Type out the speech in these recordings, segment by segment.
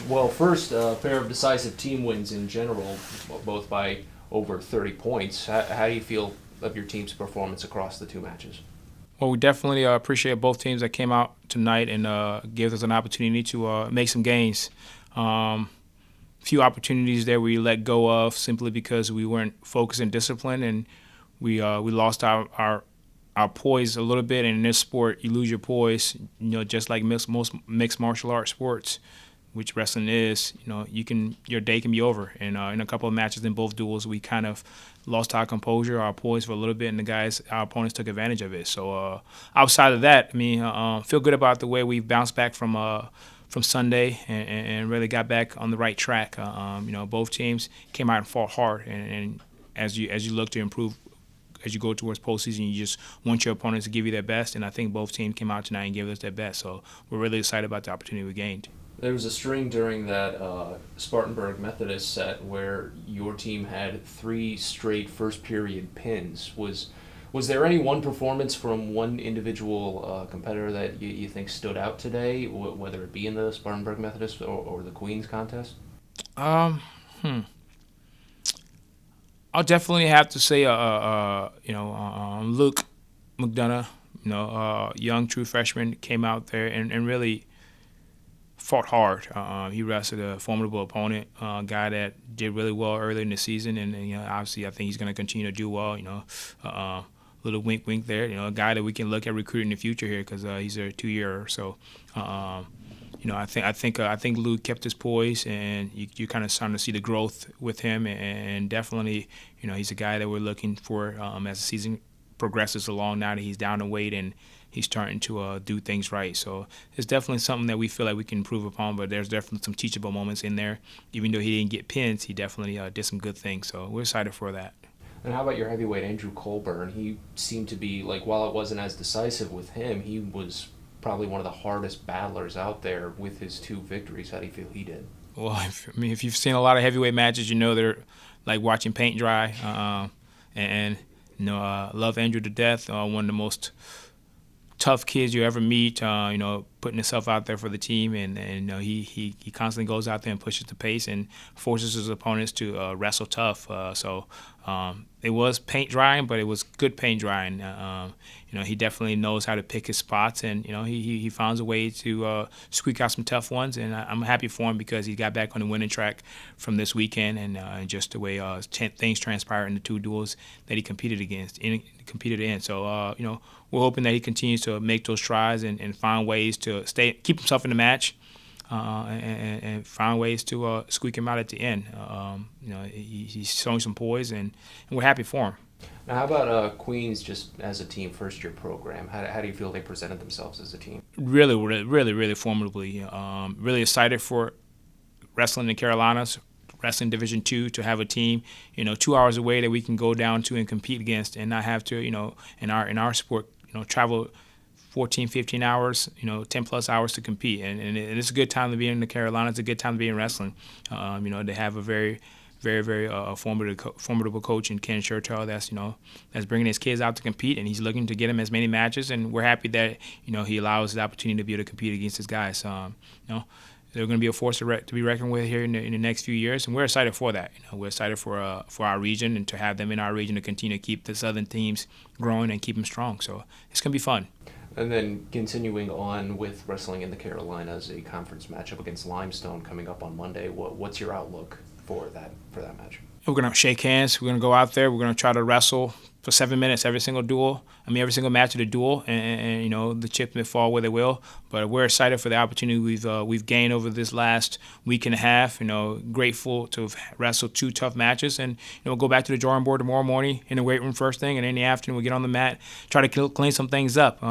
Well, first, a pair of decisive team wins in general, both by over 30 points. How do you feel of your team's performance across the two matches? Well, we definitely appreciate both teams that came out tonight and gave us an opportunity to make some gains. Few opportunities there we let go of simply because we weren't focused and disciplined, and we lost our poise a little bit. And in this sport, you lose your poise. Just like most mixed martial arts sports, which wrestling is, your day can be over. And in a couple of matches in both duels, we kind of lost our composure, our poise for a little bit, and our opponents took advantage of it. So outside of that, feel good about the way we bounced back from Sunday and really got back on the right track. Both teams came out and fought hard, and as you look to improve as you go towards postseason, you just want your opponents to give you their best, and I think both teams came out tonight and gave us their best. So we're really excited about the opportunity we gained. There was a string during that Spartanburg Methodist set where your team had 3 straight first period pins. Was there any one performance from one individual competitor that you think stood out today, whether it be in the Spartanburg Methodist or the Queens contest? Um, hmm. I'll definitely have to say, Luke McDonough, young true freshman, came out there and really fought hard. He wrestled a formidable opponent, a guy that did really well early in the season, and obviously I think he's going to continue to do well. Little wink, wink there. A guy that we can look at recruiting in the future here because he's a 2-year or so. I think Luke kept his poise, and you kind of starting to see the growth with him, and definitely, he's a guy that we're looking for as the season progresses along. Now that he's down in weight and he's starting to do things right, so it's definitely something that we feel like we can improve upon. But there's definitely some teachable moments in there. Even though he didn't get pins, he definitely did some good things. So we're excited for that. And how about your heavyweight Andrew Colburn? He seemed to be, like, while it wasn't as decisive with him, he was probably one of the hardest battlers out there with his 2 victories. How do you feel he did? Well, if you've seen a lot of heavyweight matches, they're like watching paint dry. Love Andrew to death. One of the most tough kids you ever meet. Putting himself out there for the team, and he constantly goes out there and pushes the pace and forces his opponents to wrestle tough. It was paint drying, but it was good paint drying. He definitely knows how to pick his spots, and he finds a way to squeak out some tough ones. And I'm happy for him because he got back on the winning track from this weekend, and just the way things transpired in the 2 duels that he competed in. So we're hoping that he continues to make those strides and find ways to keep himself in the match. And find ways to squeak him out at the end. He's showing some poise, and we're happy for him. Now, how about Queens just as a team, first-year program? How do you feel they presented themselves as a team? Really, really, really, really formidably. Really excited for wrestling in the Carolinas, wrestling Division II, to have a team, 2 hours away that we can go down to and compete against, and not have to, in our sport, travel 14, 15 hours, 10 plus hours to compete. And it's a good time to be in the Carolinas. It's a good time to be in wrestling. They have a very, very, very formidable coach in Ken Shertell that's bringing his kids out to compete, and he's looking to get them as many matches. And we're happy that, he allows the opportunity to be able to compete against his guys. They're going to be a force to be reckoned with here in the next few years, and we're excited for that. We're excited for our region and to have them in our region to continue to keep the Southern teams growing and keep them strong. So it's going to be fun. And then continuing on with wrestling in the Carolinas, a conference matchup against Limestone coming up on Monday. What's your outlook for that match? We're going to shake hands. We're going to go out there. We're going to try to wrestle for 7 minutes every single every single match of the duel, and the chips may fall where they will. But we're excited for the opportunity we've gained over this last week and a half. Grateful to have wrestled 2 tough matches, and we'll go back to the drawing board tomorrow morning in the weight room first thing, and in the afternoon we'll get on the mat, try to clean some things up.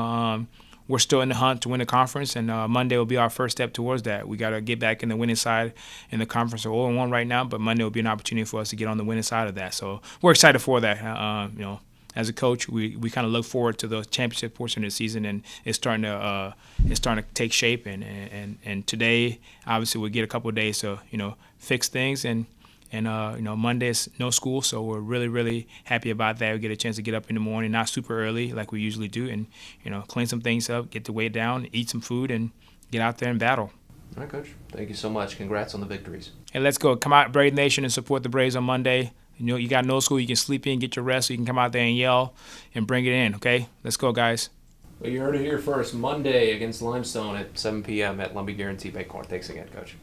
We're still in the hunt to win the conference, and Monday will be our first step towards that. We got to get back in the winning side in the conference. We're 0-1 right now, but Monday will be an opportunity for us to get on the winning side of that. So we're excited for that. As a coach, we kind of look forward to the championship portion of the season, and it's starting to take shape. And today, obviously, we'll get a couple of days to fix things, and Monday is no school, so we're really, really happy about that. We get a chance to get up in the morning, not super early like we usually do, and clean some things up, get the weight down, eat some food, and get out there and battle. All right, Coach. Thank you so much. Congrats on the victories. Hey, let's go. Come out, Brave Nation, and support the Braves on Monday. You know, you got no school. You can sleep in, get your rest, so you can come out there and yell and bring it in, okay? Let's go, guys. Well, you heard it here first. Monday against Limestone at 7 p.m. at Lumby Guarantee Bighorn. Thanks again, Coach.